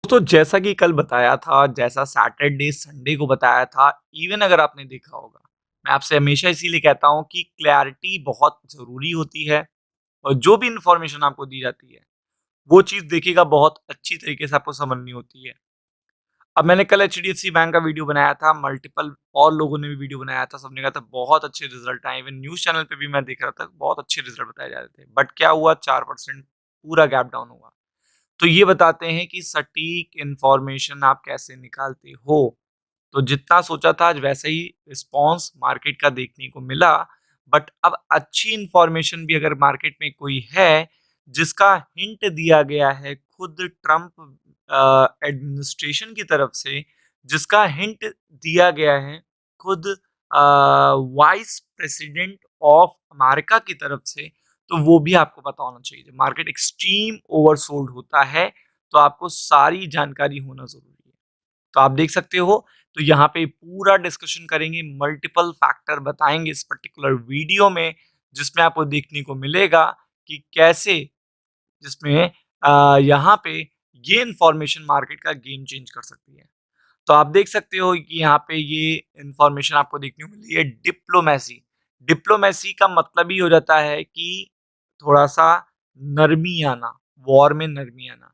तो जैसा कि कल बताया था, जैसा सैटरडे, संडे को बताया था, इवन अगर आपने देखा होगा, मैं आपसे हमेशा इसीलिए कहता हूँ कि क्लैरिटी बहुत ज़रूरी होती है और जो भी इन्फॉर्मेशन आपको दी जाती है, वो चीज़ देखिएगा बहुत अच्छी तरीके से आपको समझनी होती है। अब मैंने कल एचडीएफसी बैंक का वीडियो बनाया था, मल्टीपल और लोगों ने भी वीडियो बनाया था, सबने कहा था बहुत अच्छे रिज़ल्ट आए, इवन न्यूज़ चैनल पे भी मैं देख रहा था, बहुत अच्छे रिज़ल्ट बताए जा रहे थे। बट क्या हुआ 4% पूरा गैप डाउन हुआ। तो ये बताते हैं कि सटीक इन्फॉर्मेशन आप कैसे निकालते हो। तो जितना सोचा था आज वैसा ही रिस्पॉन्स मार्केट का देखने को मिला। बट अब अच्छी इन्फॉर्मेशन भी अगर मार्केट में कोई है, जिसका हिंट दिया गया है खुद ट्रम्प एडमिनिस्ट्रेशन की तरफ से, जिसका हिंट दिया गया है खुद वाइस प्रेसिडेंट ऑफ अमेरिका की तरफ से, तो वो भी आपको पता होना चाहिए। जब मार्केट एक्सट्रीम ओवरसोल्ड होता है, तो आपको सारी जानकारी होना ज़रूरी है। तो आप देख सकते हो, तो यहाँ पे पूरा डिस्कशन करेंगे, मल्टीपल फैक्टर बताएँगे इस पर्टिकुलर वीडियो में, जिसमें आपको देखने को मिलेगा कि कैसे जिसमें यहाँ पे ये इन्फॉर्मेशन मार्केट का गेम चेंज कर सकती है। तो आप देख सकते हो कि यहाँ पे ये इन्फॉर्मेशन आपको देखने को मिली है डिप्लोमेसी। डिप्लोमेसी का मतलब ही हो जाता है कि थोड़ा-सा नरमी आना, वॉर में नरमी आना।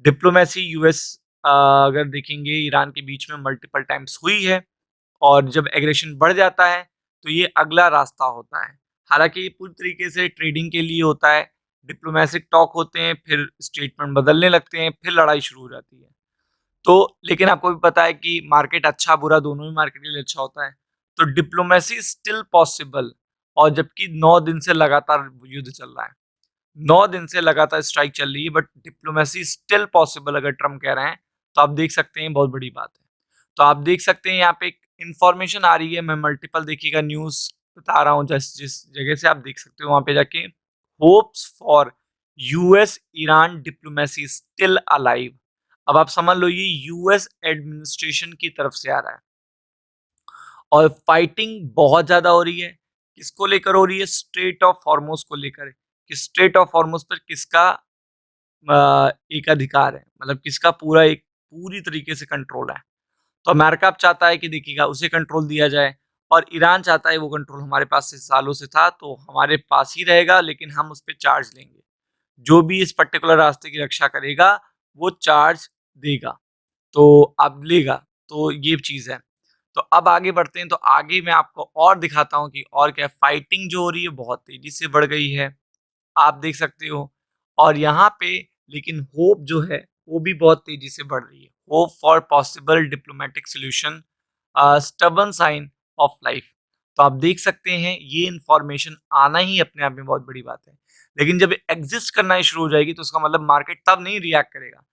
डिप्लोमेसी यूएस अगर देखेंगे ईरान के बीच में मल्टीपल टाइम्स हुई है और जब एग्रेशन बढ़ जाता है, तो ये अगला रास्ता होता है। हालाँकि ये पूरी तरीके से ट्रेडिंग के लिए होता है, डिप्लोमैटिक टॉक होते हैं, फिर स्टेटमेंट बदलने लगते हैं, फिर लड़ाई शुरू हो जाती है। तो लेकिन आपको भी पता है कि मार्केट अच्छा-बुरा दोनों ही मार्केट के लिए अच्छा होता है। तो डिप्लोमेसी स्टिल पॉसिबल और जबकि 9 दिन से लगातार युद्ध चल रहा है। 9 दिन से लगातार स्ट्राइक चल रही है बट डिप्लोमेसी स्टिल पॉसिबल अगर ट्रम्प कह रहे हैं, तो आप देख सकते हैं बहुत बड़ी बात है। तो आप देख सकते हैं यहाँ पे एक इन्फॉर्मेशन आ रही है, मैं मल्टीपल देखिएगा न्यूज़ बता रहा हूँ जिस जिस जगह से आप देख सकते हो वहाँ पे जाके hopes for US Iran diplomacy still alive. अब आप समझ लो ये यूएस एडमिनिस्ट्रेशन की तरफ से आ रहा है और फाइटिंग बहुत ज़्यादा हो रही है। किसको लेकर हो रही है? स्ट्रेट ऑफ हॉर्मुज़ को लेकर। कि स्ट्रेट ऑफ हॉर्मुज़ पर किसका एक अधिकार है, मतलब किसका पूरा एक पूरी तरीके से कंट्रोल है। तो अमेरिका अब चाहता है कि देखिएगा उसे कंट्रोल दिया जाए और ईरान चाहता है वो कंट्रोल हमारे पास से सालों से था, तो हमारे पास ही रहेगा लेकिन हम उस पे चार्ज लेंगे। जो भी इस पर्टिकुलर रास्ते की रक्षा करेगा, वो चार्ज देगा, तो अब लेगा, तो ये चीज़ है। तो अब आगे बढ़ते हैं, तो आगे मैं आपको और दिखाता हूँ कि और क्या फाइटिंग जो हो रही है बहुत तेज़ी से बढ़ गई है। आप देख सकते हो और यहाँ पे लेकिन होप जो है वो भी बहुत तेजी से बढ़ रही है। Hope for possible diplomatic solution, stubborn sign of life. तो आप देख सकते हैं ये इन्फॉर्मेशन आना ही अपने आप में बहुत बड़ी बात है। लेकिन जब एग्जिस्ट करना ही शुरू हो जाएगी तो उसका मतलब मार्केट तब नहीं रिएक्ट करेगा।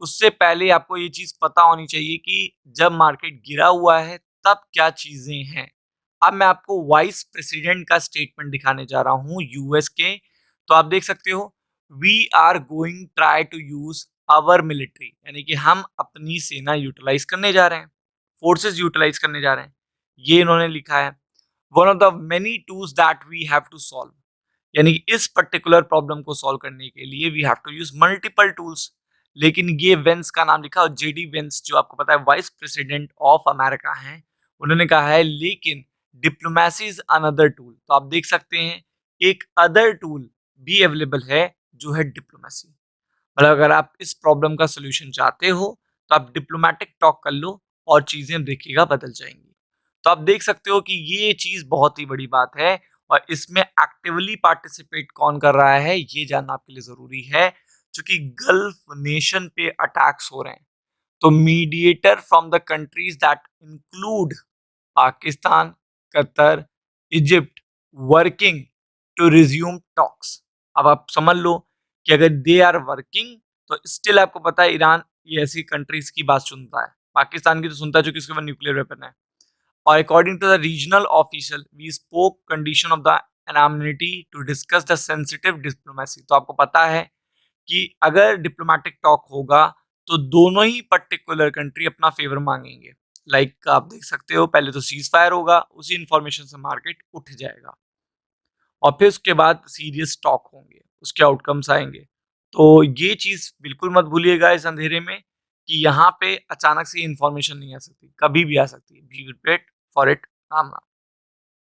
उससे पहले आपको ये चीज़ पता होनी चाहिए कि जब मार्केट गिरा हुआ है तब क्या चीज़ें हैं। अब मैं आपको वाइस प्रेसिडेंट का स्टेटमेंट दिखाने जा रहा हूँ यूएस के। तो आप देख सकते हो we are going try to use our military, यानी कि हम अपनी सेना यूटिलाइज करने जा रहे हैं, फोर्सेस यूटिलाइज करने जा रहे हैं, ये इन्होंने लिखा है। One of the many tools that we have to solve, यानी कि इस पर्टिकुलर प्रॉब्लम को सॉल्व करने के लिए we have to use multiple tools. लेकिन ये वेंस का नाम लिखा और जेडी वेंस जो आपको पता है वाइस प्रेसिडेंट ऑफ अमेरिका हैं, उन्होंने कहा है लेकिन डिप्लोमेसी इज अनदर टूल। तो आप देख सकते हैं एक अदर टूल भी अवेलेबल है जो है डिप्लोमेसी। मतलब अगर आप इस प्रॉब्लम का सॉल्यूशन चाहते हो तो आप डिप्लोमेटिक टॉक कर लो और चीजें देखिएगा बदल जाएंगी। तो आप देख सकते हो कि ये चीज बहुत ही बड़ी बात है और इसमें एक्टिवली पार्टिसिपेट कौन कर रहा है ये जानना आपके लिए जरूरी है, क्योंकि गल्फ नेशन पे अटैक्स हो रहे हैं। तो mediator from the countries that include Pakistan, Qatar, Egypt working to resume talks. अब आप समझ लो कि अगर दे आर वर्किंग तो स्टिल आपको पता है ईरान ये ऐसी कंट्रीज की बात सुनता है, पाकिस्तान की तो सुनता है जो कि उसके पास न्यूक्लियर वेपन है। और according to the regional official we spoke condition of the anonymity to discuss the sensitive diplomacy. तो आपको पता है कि अगर डिप्लोमेटिक टॉक होगा तो दोनों ही पर्टिकुलर कंट्री अपना फेवर मांगेंगे। लाइक आप देख सकते हो पहले तो सीज फायर होगा, उसी इंफॉर्मेशन से मार्केट उठ जाएगा और फिर उसके बाद सीरियस टॉक होंगे, उसके आउटकम्स आएंगे। तो ये चीज़ बिल्कुल मत भूलिएगा इस अंधेरे में कि यहाँ पे अचानक से इन्फॉर्मेशन नहीं आ सकती, कभी भी आ सकती है। Be prepared for it. Ram, Ram.